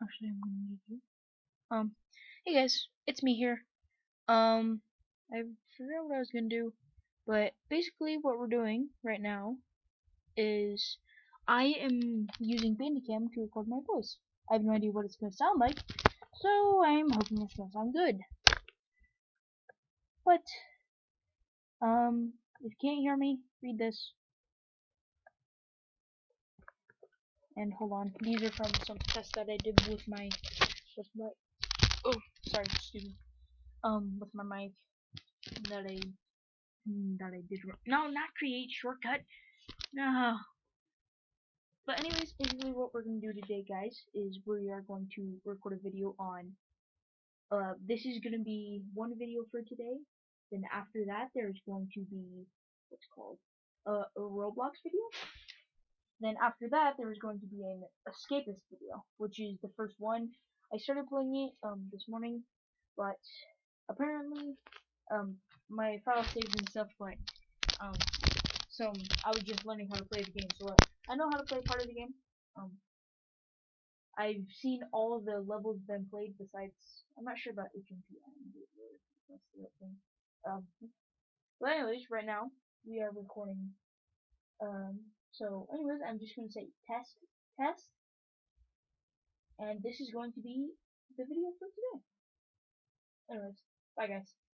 Actually, I'm gonna need you. Hey guys, it's me here. I forgot what I was gonna do, but basically what we're doing right now is I am using Bandicam to record my voice. I have no idea what it's gonna sound like, so I'm hoping it's gonna sound good. But if you can't hear me, read this. And hold on, these are from some tests that I did with my oh sorry, excuse me. With my mic that I did. No, not create shortcut. No. But anyways, basically what we're gonna do today, guys, is we are going to record a video on. This is gonna be one video for today. Then after that, there's going to be what's called a Roblox video. Then after that, there's going to be an escapist video, which is the first one. I started playing it this morning, but apparently my file saves and stuff, but um so I was just learning how to play the game. So I know how to play part of the game. Um, I've seen all of the levels been played besides I'm not sure about HMP. That's the other thing. Um, but anyways, right now we are recording. So anyways, I'm just gonna say test, and this is going to be the video for today. Anyways, bye guys.